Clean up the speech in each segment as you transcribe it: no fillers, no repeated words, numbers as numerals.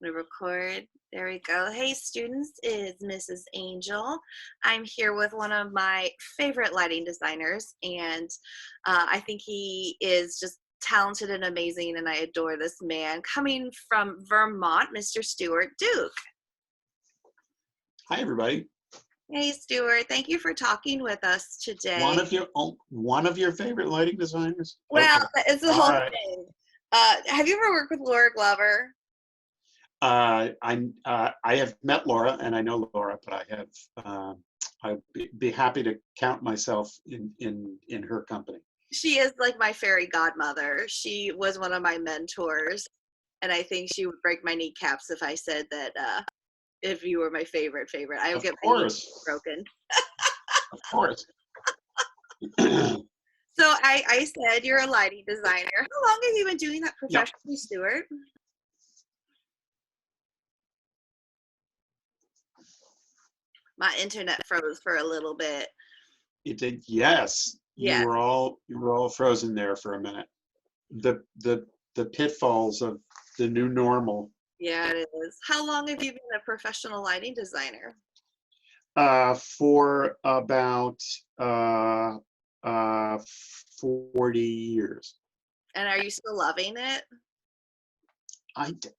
We record. There we go. Hey, students, is Mrs. Angel. I'm here with one of my favorite lighting designers, and I think he is just talented and amazing, and I adore this man. Coming from Vermont, Mr. Stuart Duke. Hi, everybody. Hey, Stuart. Thank you for talking with us today. One of your favorite lighting designers? Well, Okay. it's the whole thing. Have you ever worked with Laura Glover? I have met Laura and I know Laura, but I'd be happy to count myself in her company. She is like my fairy godmother. She was one of my mentors, and I think she would break my kneecaps if I said that if you were my favorite. I would get my knees broken. Of course. So I said you're a lighting designer. How long have you been doing that professionally, Stuart? My internet froze for a little bit. It did. Yes. Yeah. You were all frozen there for a minute. The pitfalls of the new normal. Yeah, it is. How long have you been a professional lighting designer? For about 40 years. And are you still loving it?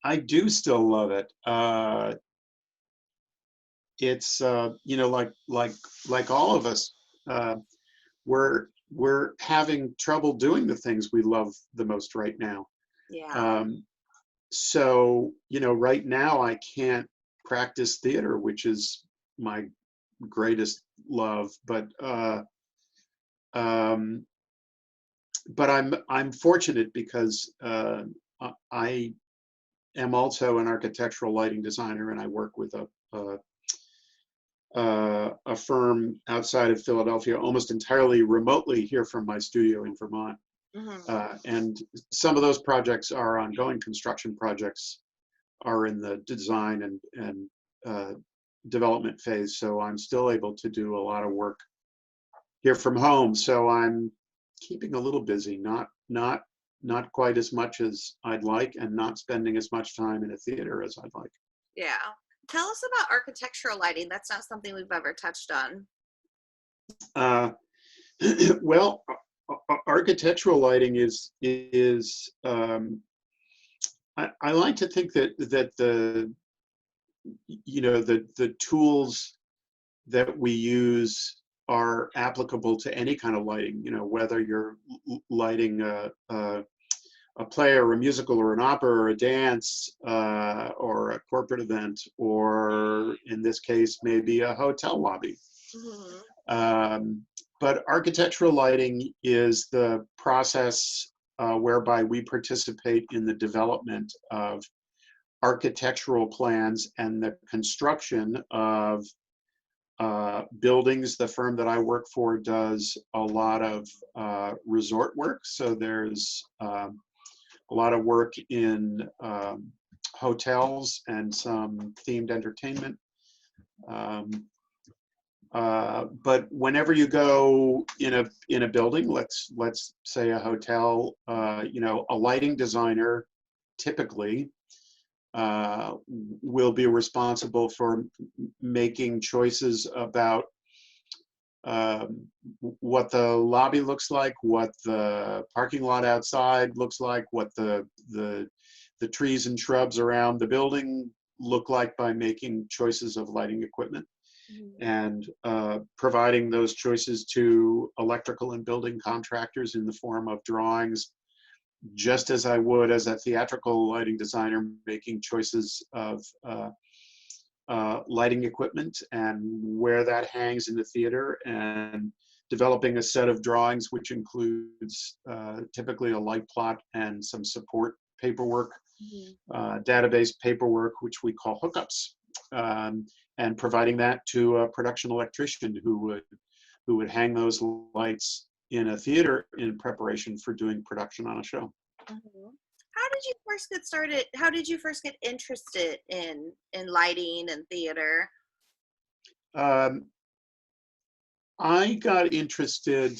I do still love it. It's like all of us, we're having trouble doing the things we love the most right now. Yeah. So right now I can't practice theater, which is my greatest love, but I'm fortunate because I am also an architectural lighting designer, and I work with a firm outside of Philadelphia, almost entirely remotely here from my studio in Vermont. Mm-hmm. And some of those projects are ongoing construction projects, are in the design and development phase. So I'm still able to do a lot of work here from home. So I'm keeping a little busy, not quite as much as I'd like, and not spending as much time in a theater as I'd like. Yeah. Tell us about architectural lighting. That's not something we've ever touched on. Well, architectural lighting is I like to think that the tools that we use are applicable to any kind of lighting. Whether you're lighting a play or a musical or an opera or a dance or a corporate event, or in this case, maybe a hotel lobby. Mm-hmm. But architectural lighting is the process whereby we participate in the development of architectural plans and the construction of buildings. The firm that I work for does a lot of resort work. So there's a lot of work in hotels and some themed entertainment. But whenever you go in a building, let's say a hotel, a lighting designer typically will be responsible for making choices about what the lobby looks like, what the parking lot outside looks like, what the trees and shrubs around the building look like, by making choices of lighting equipment. Mm-hmm. And providing those choices to electrical and building contractors in the form of drawings, just as I would as a theatrical lighting designer making choices of lighting equipment and where that hangs in the theater, and developing a set of drawings which includes typically a light plot and some support paperwork, mm-hmm. Database paperwork, which we call hookups, and providing that to a production electrician who would hang those lights in a theater in preparation for doing production on a show. Mm-hmm. How did you first get started? How did you first get interested in lighting and theater? I got interested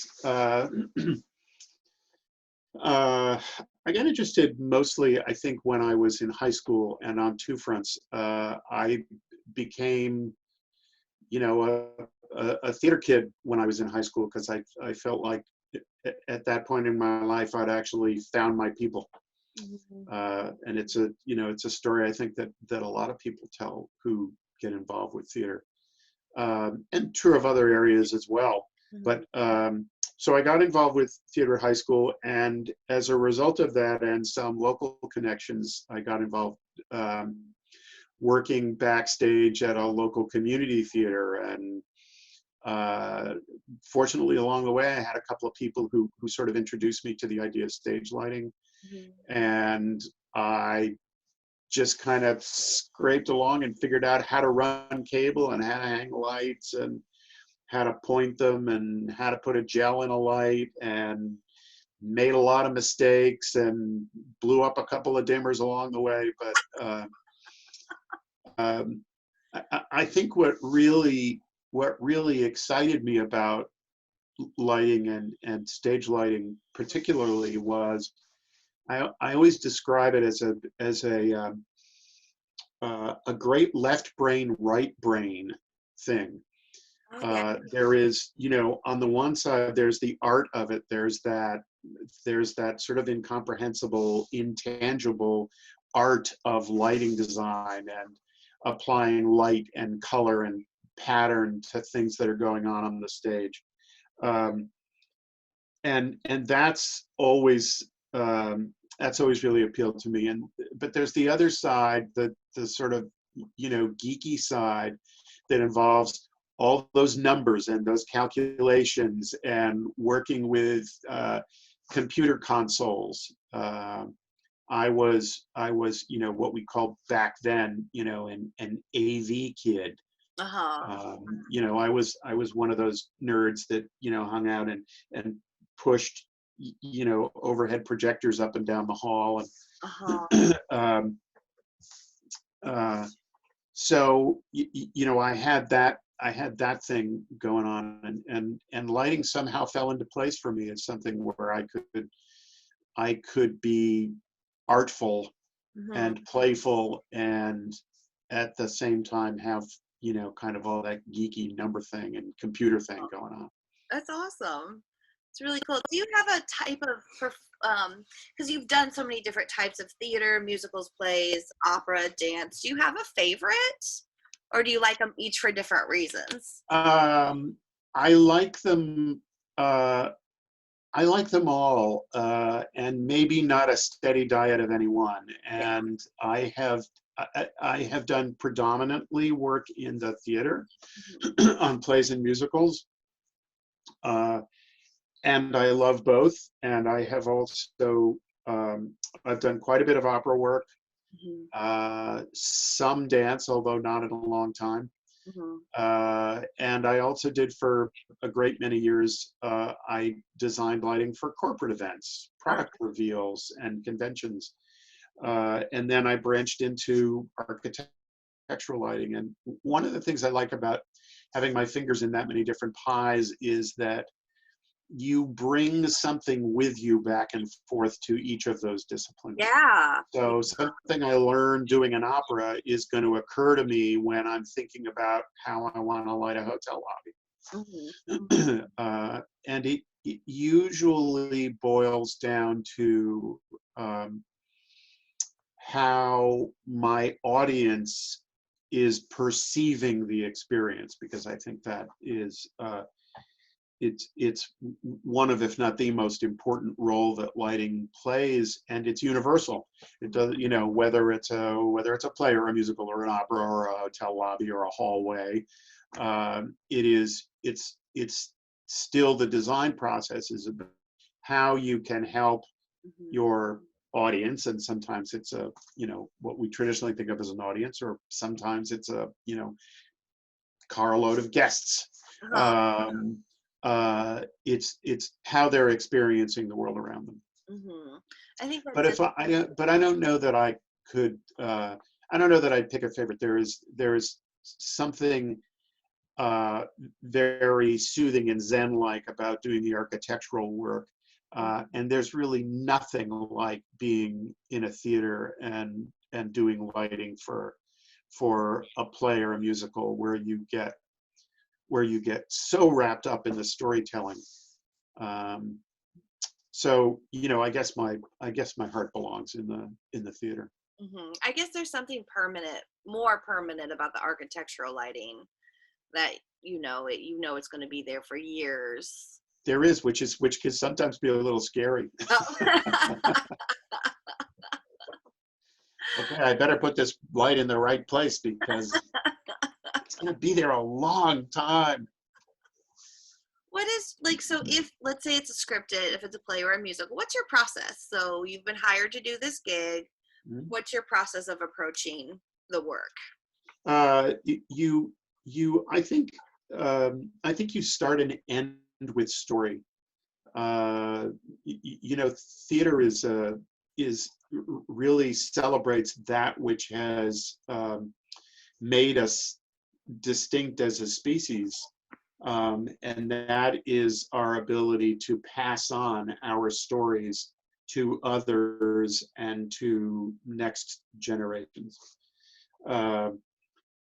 I got interested mostly, I think, when I was in high school, and on two fronts. I became, you know, a theater kid when I was in high school because I felt like at that point in my life I'd actually found my people. Mhm. And it's a, you know, it's a story I think that a lot of people tell who get involved with theater, and true of other areas as well. Mhm. But so I got involved with theater at high school, and as a result of that and some local connections, I got involved working backstage at a local community theater. And fortunately, along the way, I had a couple of people who sort of introduced me to the idea of stage lighting, Mhm. and I just kind of scraped along and figured out how to run cable and how to hang lights and how to point them and how to put a gel in a light, and made a lot of mistakes and blew up a couple of dimmers along the way. But um, I think what really excited me about lighting and stage lighting particularly was I always describe it as a great left brain, right brain thing. Oh yeah. There is, you know, on the one side, there's the art of it. There's that sort of incomprehensible, intangible art of lighting design and applying light and color and pattern to things that are going on the stage. Um, and that's always really appealed to me. And but there's the other side, the sort of, you know, geeky side that involves all those numbers and those calculations and working with computer consoles. I was, you know, what we called back then, you know, an AV kid. Uh-huh. You know, I was one of those nerds that, you know, hung out and pushed, you know, overhead projectors up and down the hall. Uh-huh. And uh, so you know, I had that thing going on, and lighting somehow fell into place for me as something where I could be artful Mhm. and playful, and at the same time have, you know, kind of all that geeky number thing and computer thing going on. That's awesome. It's really cool. Do you have a type of because you've done so many different types of theater, musicals, plays, opera, dance. Do you have a favorite? Or do you like them each for different reasons? um, I like them. uh, I like them all, and maybe not a steady diet of any one. Yeah. And I have done predominantly work in the theater Mhm. on plays and musicals, uh, and I love both. And I have also I've done quite a bit of opera work, Mhm. some dance, although not in a long time. Mhm. And I also did for a great many years, I designed lighting for corporate events, product reveals, and conventions. And then I branched into architectural lighting. And one of the things I like about having my fingers in that many different pies is that you bring something with you back and forth to each of those disciplines. Yeah. So something I learned doing an opera is going to occur to me when I'm thinking about how I want to light a hotel Mhm. lobby. And it usually boils down to um, how my audience is perceiving the experience, because I think that is it's one of, if not the most important role that lighting plays, and it's universal. It does, you know, whether it's a play or a musical or an opera or a hotel lobby or a hallway, it's still the design process is about how you can help Mhm. your audience. And sometimes it's a, you know, what we traditionally think of as an audience, or sometimes it's a, you know, carload of guests. Uh-huh. Um, it's how they're experiencing the world around them. Mhm. I think But that's if but I don't know that I could. I don't know that I'd pick a favorite. There is something very soothing and zen-like about doing the architectural work. And there's really nothing like being in a theater and doing lighting for a play or a musical where you get so wrapped up in the storytelling. So I guess my heart belongs in the theater. I guess there's something more permanent about the architectural lighting that it's going to be there for years. There is, which can sometimes be a little scary. Oh. Okay, I better put this light in the right place because it's going to be there a long time. What is, so if, let's say it's a scripted, if it's a play or a musical, what's your process? So you've been hired to do this gig. Mm-hmm. What's your process of approaching the work? I think you start and end with story. Theater is really celebrates that which has made us distinct as a species, and that is our ability to pass on our stories to others and to next generations.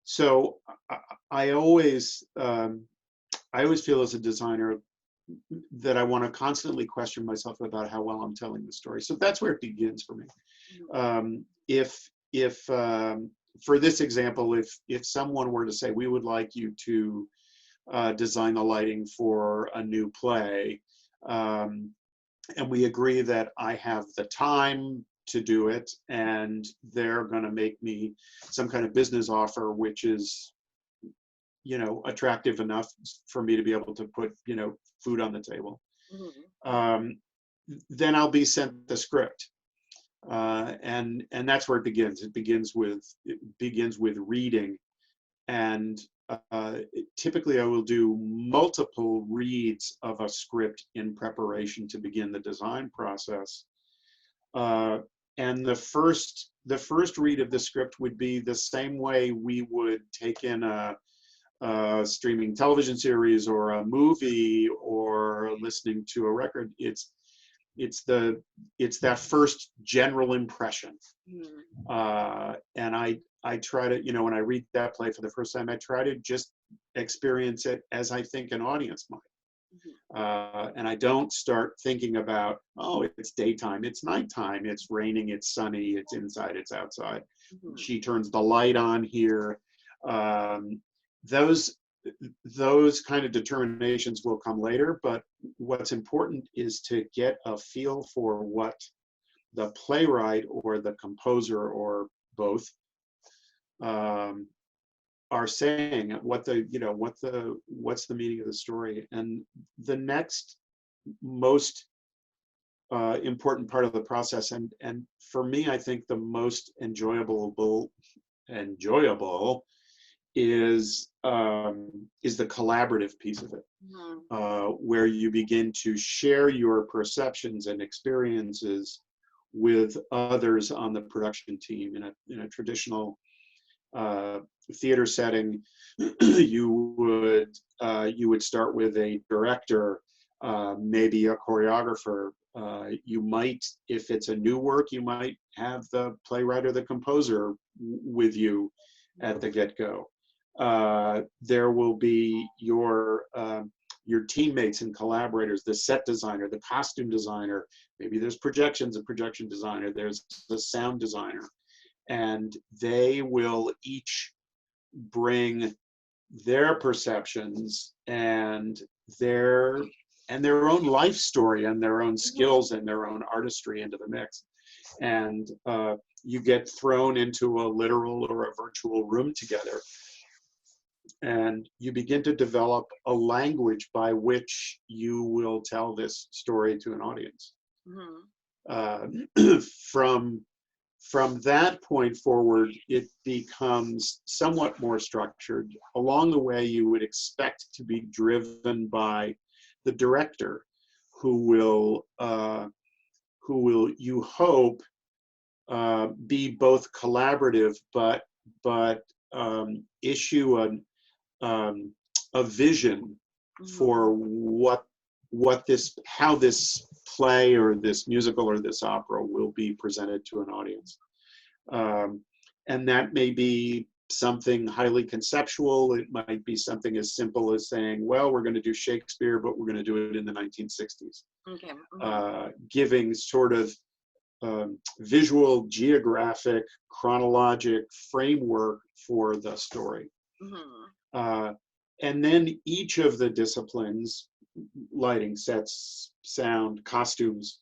So I always feel as a designer that I want to constantly question myself about how well I'm telling the story. So that's where it begins for me. If for this example, if someone were to say, we would like you to design the lighting for a new play, and we agree that I have the time to do it, and they're going to make me some kind of business offer, which is, attractive enough for me to be able to put, food on the table. Mm-hmm. Then I'll be sent the script, and that's where it begins. It begins with reading, and typically I will do multiple reads of a script in preparation to begin the design process. And the first read of the script would be the same way we would take in a streaming television series or a movie or listening to a record. It's that first general impression. And I try to, when I read that play for the first time, I try to just experience it as I think an audience might. And I don't start thinking about, oh, it's daytime, it's nighttime, it's raining, it's sunny, it's inside, it's outside. Mm-hmm. She turns the light on here. Those kind of determinations will come later, but what's important is to get a feel for what the playwright or the composer or both are saying, what's the meaning of the story. And the next most important part of the process, and for me, I think the most enjoyable is the collaborative piece of it, where you begin to share your perceptions and experiences with others on the production team. In a traditional theater setting, you would start with a director, maybe a choreographer. You might, if it's a new work, you might have the playwright or the composer with you at the get-go. There will be your teammates and collaborators, the set designer, the costume designer. Maybe there's projections, a projection designer. There's the sound designer, and they will each bring their perceptions and their own life story and their own skills and their own artistry into the mix. And you get thrown into a literal or a virtual room together, and you begin to develop a language by which you will tell this story to an audience. From that point forward, it becomes somewhat more structured. Along the way, you would expect to be driven by the director, who will you hope be both collaborative, but issue a vision for what how this play or this musical or this opera will be presented to an audience. And that may be something highly conceptual. It might be something as simple as saying, well, we're going to do Shakespeare, but we're going to do it in the 1960s. Okay. Giving sort of visual, geographic, chronologic framework for the story. And then each of the disciplines, lighting, sets, sound, costumes,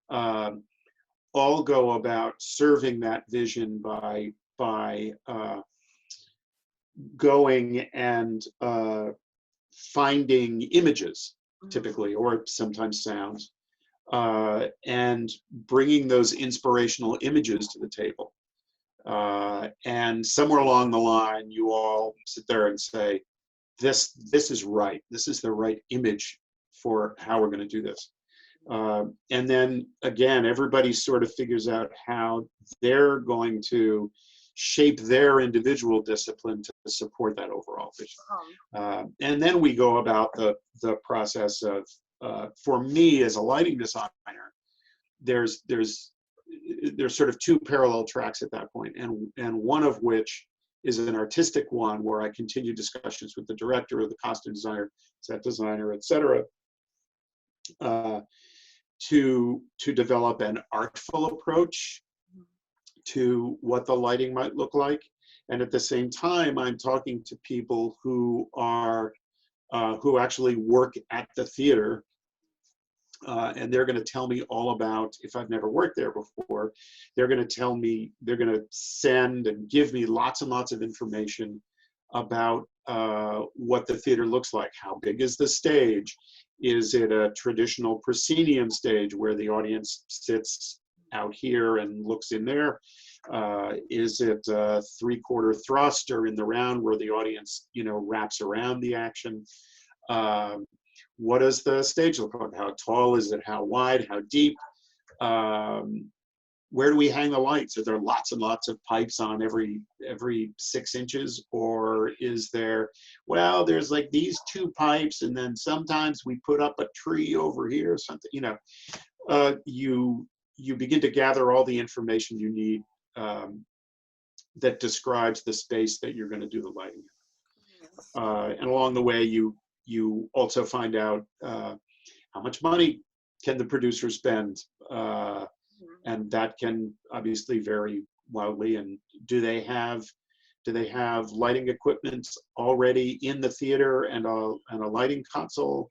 all go about serving that vision by going and finding images, typically, or sometimes sounds, and bringing those inspirational images to the table. And somewhere along the line, you all sit there and say, this is right. This is the right image for how we're going to do this. And then again, everybody sort of figures out how they're going to shape their individual discipline to support that overall vision. And then we go about the process of, for me as a lighting designer, there's sort of two parallel tracks at that point, and one of which is an artistic one where I continue discussions with the director or the costume designer, set designer, etc., to develop an artful approach to what the lighting might look like. And at the same time, I'm talking to people who are who actually work at the theater, and they're going to tell me all about, if I've never worked there before, they're going to tell me, they're going to send and give me lots and lots of information about what the theater looks like. How big is the stage? Is it a traditional proscenium stage where the audience sits out here and looks in there? Is it a three-quarter thrust or in the round where the audience, wraps around the action? What does the stage look like? How tall is it? How wide? How deep? Where do we hang the lights? Are there lots and lots of pipes on every 6 inches? Or is there, well, there's like these 2 pipes, and then sometimes we put up a tree over here or something, you begin to gather all the information you need that describes the space that you're going to do the lighting in. And along the way, you also find out how much money can the producer spend, and that can obviously vary wildly. And do they have lighting equipment already in the theater and a lighting console,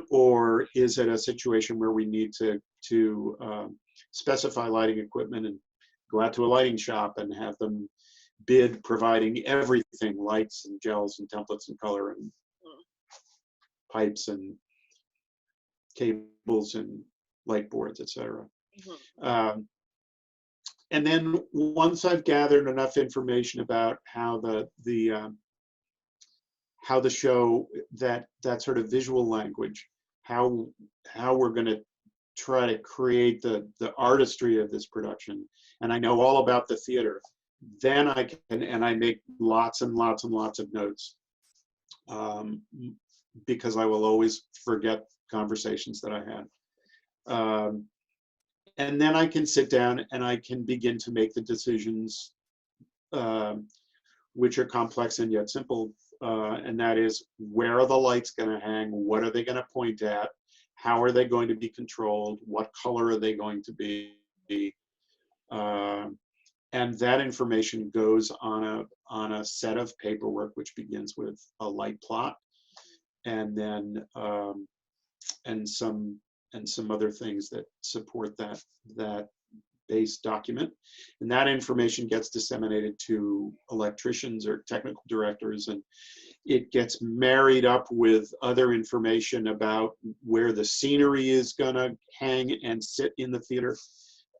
or is it a situation where we need to specify lighting equipment and go out to a lighting shop and have them bid providing everything, lights and gels and templates and color and pipes and cables and light boards, etc. And then once I've gathered enough information about how how the show, that sort of visual language, how we're going to try to create the artistry of this production, and I know all about the theater, then I make lots and lots and lots of notes, because I will always forget conversations that I had. And then I can sit down and I can begin to make the decisions, which are complex and yet simple. And that is, where are the lights going to hang? What are they going to point at? How are they going to be controlled? What color are they going to be? And that information goes on a set of paperwork, which begins with a light plot, and then and some other things that support that base document. And that information gets disseminated to electricians or technical directors, and it gets married up with other information about where the scenery is going to hang and sit in the theater.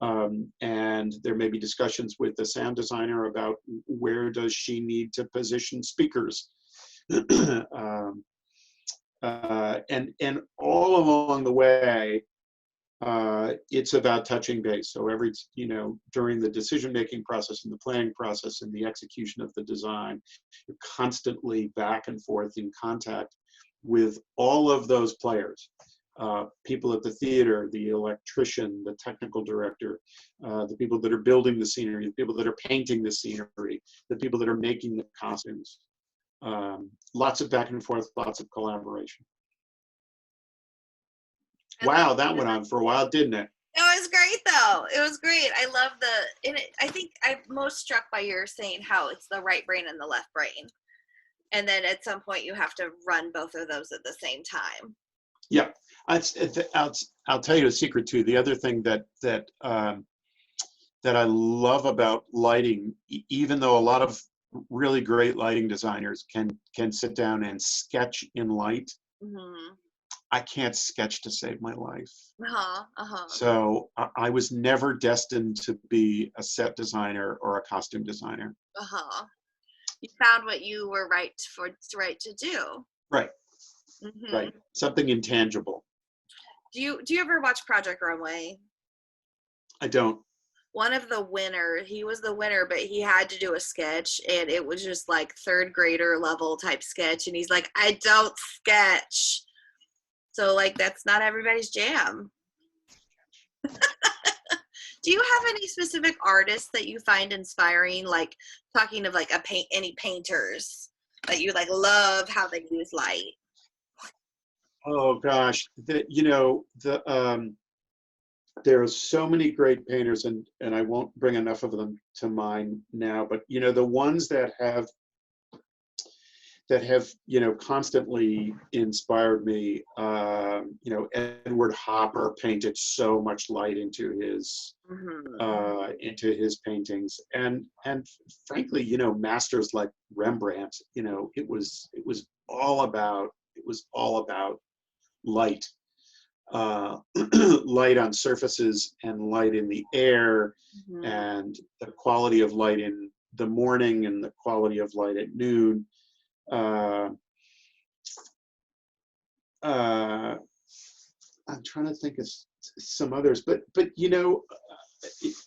And there may be discussions with the sound designer about where does she need to position speakers. And all along the way, it's about touching base. So during the decision-making process and the planning process and the execution of the design, you're constantly back and forth in contact with all of those players. people at the theater, the electrician, the technical director, the people that are building the scenery, the people that are painting the scenery, the people that are making the costumes. Lots of back and forth, lots of collaboration. Wow, that went on for a while, didn't it? It was great, though. It was great. I love I think I'm most struck by your saying how it's the right brain and the left brain. And then at some point you have to run both of those at the same time. Yeah, I'll tell you a secret too. The other thing that I love about lighting, even though a lot of really great lighting designers can sit down and sketch in light, Mm-hmm. I can't sketch to save my life. Uh-huh. Uh-huh. So I was never destined to be a set designer or a costume designer. Uh-huh. You found what you were right to do. Right. Mm-hmm. Right. Something intangible. Do you ever watch Project Runway? I don't. One of the winner, he was the winner, but he had to do a sketch, and it was just like third grader level type sketch, and he's like, I don't sketch. So like that's not everybody's jam. Do you have any specific artists that you find inspiring, like talking of like any painters that you like love how they use light? Oh gosh, there are so many great painters, and I won't bring enough of them to mind now, but the ones that have constantly inspired me. Edward Hopper painted so much light into his paintings, and frankly, masters like Rembrandt. It was all about light, light on surfaces and light in the air, and the quality of light in the morning and the quality of light at noon. I'm trying to think of some others, but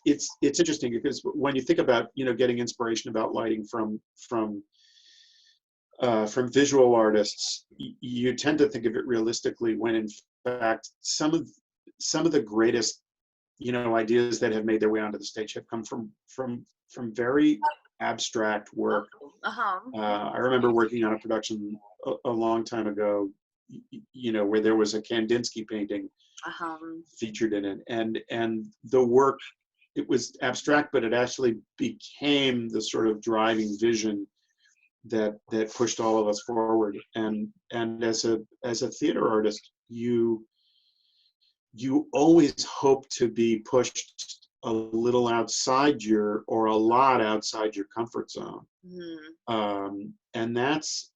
it's interesting because when you think about getting inspiration about lighting from visual artists, you tend to think of it realistically, when in fact some of the greatest ideas that have made their way onto the stage have come from very abstract work. I remember working on a production a long time ago, where there was a Kandinsky painting featured in it, and the work, it was abstract, but it actually became the sort of driving vision that pushed all of us forward. And as a theater artist, you always hope to be pushed a little outside or a lot outside your comfort zone. And that's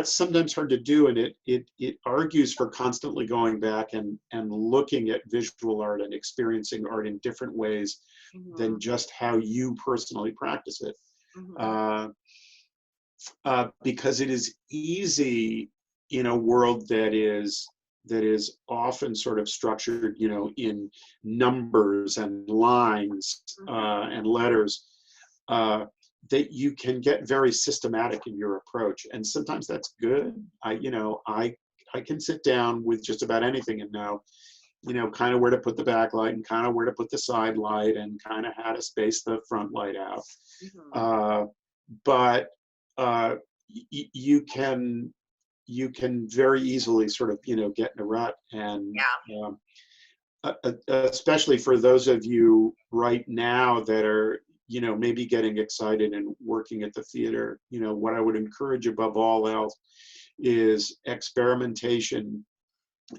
sometimes hard to do, and it argues for constantly going back and looking at visual art and experiencing art in different ways than just how you personally practice it. Because it is easy in a world that is often sort of structured, in numbers and lines and letters, that you can get very systematic in your approach, and sometimes that's good. I can sit down with just about anything and know, kind of where to put the backlight and kind of where to put the side light and kind of how to space the front light out. But you can very easily sort of get in a rut, and especially for those of you right now that are maybe getting excited and working at the theater, what I would encourage above all else is experimentation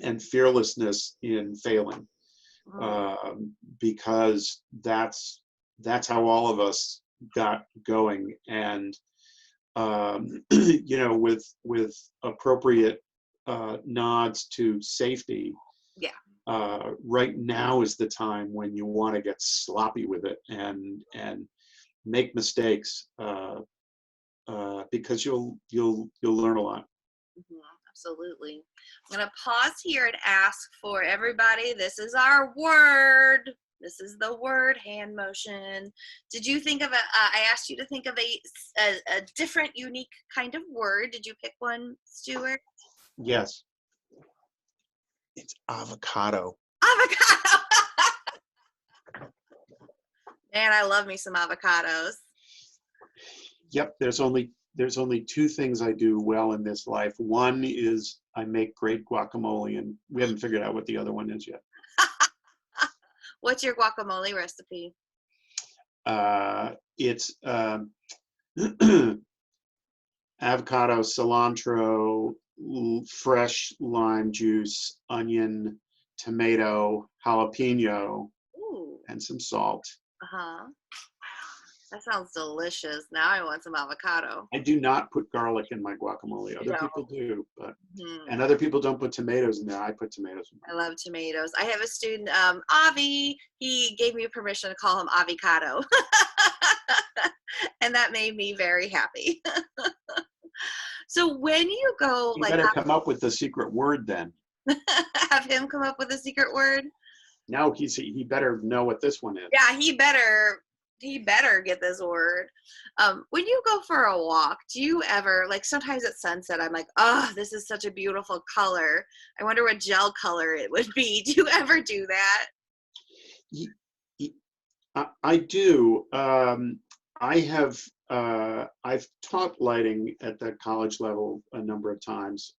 and fearlessness in failing, because that's how all of us got going. And with appropriate nods to safety, right now is the time when you want to get sloppy with it and make mistakes, because you'll learn a lot. Absolutely. I'm going to pause here and ask for everybody. This is our word. This is the word hand motion. Did you think of I asked you to think of a different, unique kind of word. Did you pick one, Stuart? Yes. It's avocado. Avocado. Man, I love me some avocados. Yep, there's only two things I do well in this life. One is I make great guacamole, and we haven't figured out what the other one is yet. What's your guacamole recipe? It's avocado, cilantro, fresh lime juice, onion, tomato, jalapeno, Ooh. and some salt. Uh-huh. That sounds delicious. Now I want some avocado. I do not put garlic in my guacamole. Other people do, but Mm-hmm. and other people don't put tomatoes in there. I put tomatoes in there. I love tomatoes. I have a student, Avi. He gave me permission to call him Avocado. And that made me very happy. So when you go, You better come up with the secret word then. have him come up with a secret word? No, he better know what this one is. Yeah, he better get this word. When you go for a walk, do you ever, like sometimes at sunset, I'm like, oh, this is such a beautiful color. I wonder what gel color it would be. Do you ever do that? I do. I've taught lighting at the college level a number of times.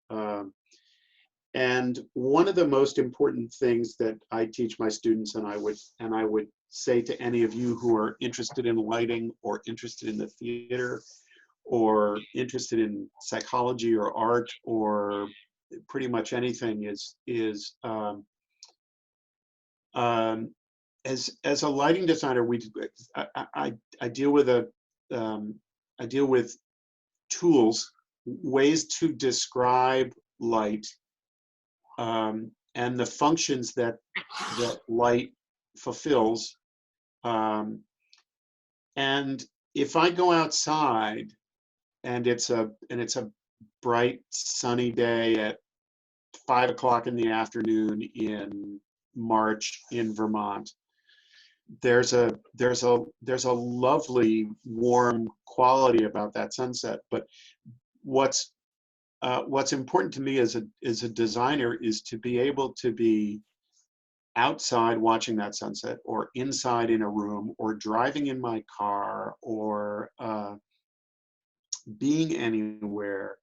And one of the most important things that I teach my students, and I would say to any of you who are interested in lighting or interested in the theater or interested in psychology or art or pretty much anything, is as a lighting designer, I deal with tools, ways to describe light, and the functions that light fulfills. And if I go outside and it's a bright sunny day at 5 o'clock in the afternoon in March in Vermont, there's a lovely warm quality about that sunset. But what's important to me as a designer is to be able to be outside watching that sunset, or inside in a room, or driving in my car, or being anywhere,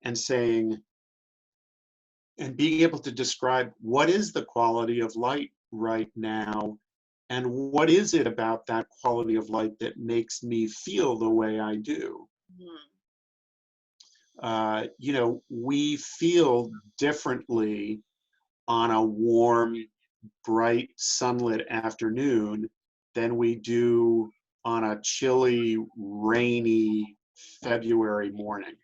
and being able to describe what is the quality of light right now, and what is it about that quality of light that makes me feel the way I do. We feel differently on a warm, bright, sunlit afternoon than we do on a chilly, rainy February morning.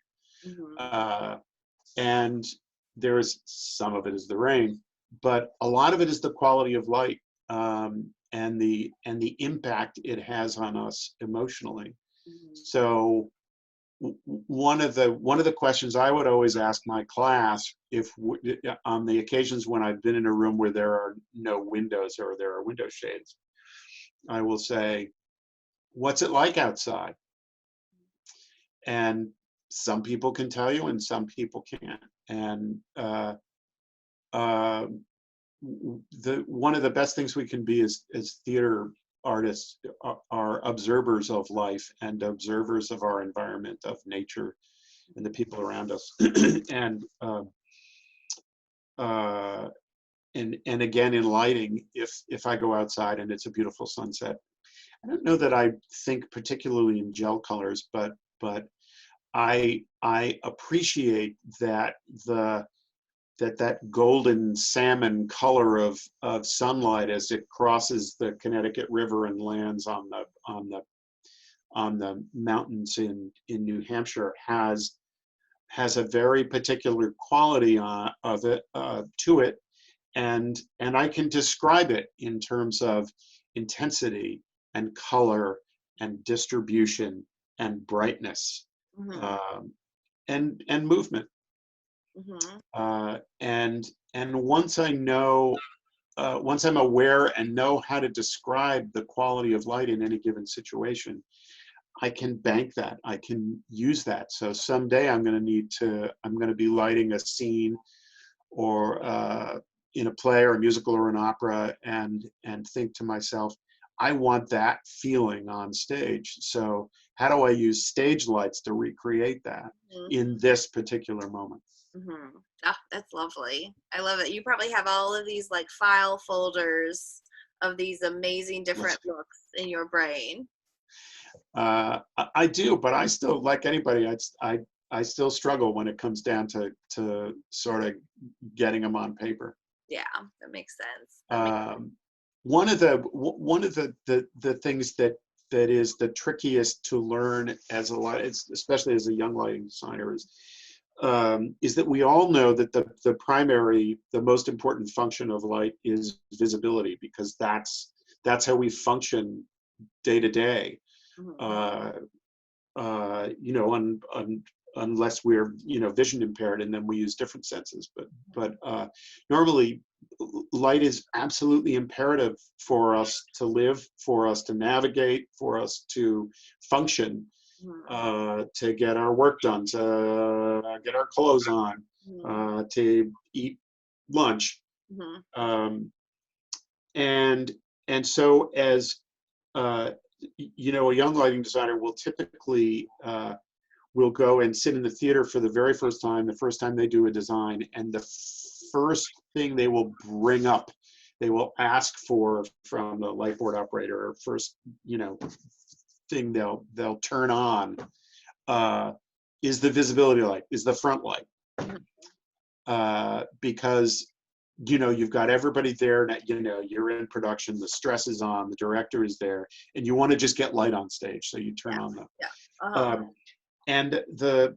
And there's some of it is the rain, but a lot of it is the quality of light, and the impact it has on us emotionally. So one of the questions I would always ask my class, on the occasions when I've been in a room where there are no windows or there are window shades, I will say, what's it like outside? And some people can tell you and some people can't. And one of the best things we can be as theater artists are observers of life and observers of our environment, of nature and the people around us. And again, in lighting, if I go outside and it's a beautiful sunset, I don't know that I think particularly in gel colors, but I appreciate that that golden salmon color of sunlight as it crosses the Connecticut River and lands on the mountains in New Hampshire has a very particular quality to it, and I can describe it in terms of intensity and color and distribution and brightness, and movement. And once I know, once I'm aware and know how to describe the quality of light in any given situation, I can bank that. I can use that. So someday I'm going to be lighting a scene in a play or a musical or an opera, and think to myself, I want that feeling on stage. So how do I use stage lights to recreate that in this particular moment? Mm-hmm. Oh, that's lovely. I love it. You probably have all of these like file folders of these amazing different looks in your brain. I do, but I still, like anybody, I still struggle when it comes down to sort of getting them on paper. Yeah, that makes sense. One of the things that is the trickiest to learn as especially as a young lighting designer, is that we all know that the most important function of light is visibility, because that's how we function day to day. Unless we're vision impaired, and then we use different senses. But normally, light is absolutely imperative for us to live, for us to navigate, for us to function, to get our work done, to get our clothes on, to eat lunch, and so as a young lighting designer will typically will go and sit in the theater for the very first time, the first time they do a design, and the first thing they will bring up, they will ask for from the light board operator, first thing they'll turn on is the visibility light, is the front light, because you've got everybody there, you're in production, the stress is on, the director is there, and you want to just get light on stage, so you turn on them. And the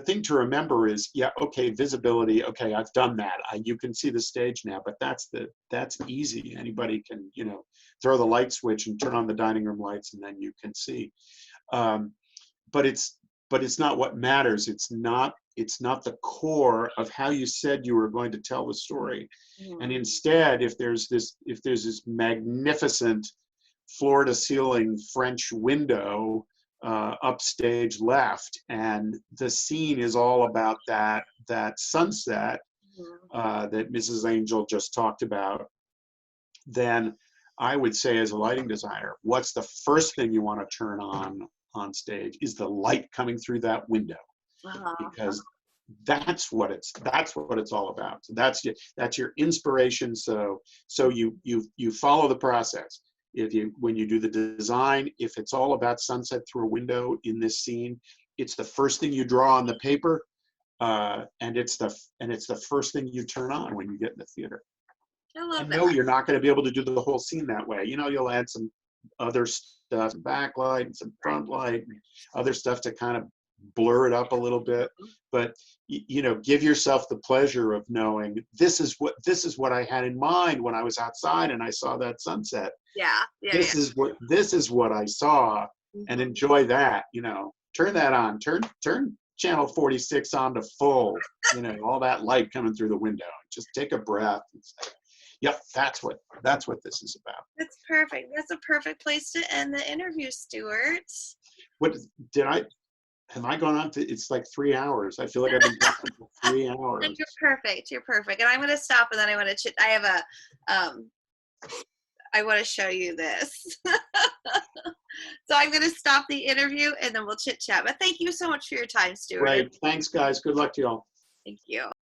thing to remember is, visibility. Okay, I've done that. You can see the stage now, but that's easy. Anybody can, throw the light switch and turn on the dining room lights, and then you can see. But it's not what matters. It's not the core of how you said you were going to tell the story. And instead, if there's this magnificent floor to ceiling French window upstage left, and the scene is all about that sunset that Mrs. Angel just talked about, then I would say, as a lighting designer, what's the first thing you want to turn on stage is the light coming through that window, because that's what it's all about. So that's your inspiration. So you follow the process. When you do the design, if it's all about sunset through a window in this scene, it's the first thing you draw on the paper, and it's the first thing you turn on when you get in the theater. I love that. No, you're not going to be able to do the whole scene that way. You'll add some other stuff, some backlight and some front light, and other stuff to kind of blur it up a little bit. But give yourself the pleasure of knowing this is what I had in mind when I was outside and I saw that sunset. This is what I saw, and enjoy that. Turn that on. Turn channel 46 on to full. All that light coming through the window. Just take a breath and say, yep, that's what this is about. That's perfect. That's a perfect place to end the interview, Stuart. Have I gone on to? It's like 3 hours. I feel like I've been talking for 3 hours. You're perfect. You're perfect. And I'm going to stop, and then I want to. I have I want to show you this. So I'm going to stop the interview, and then we'll chit chat. But thank you so much for your time, Stuart. Great. Thanks, guys. Good luck to you all. Thank you.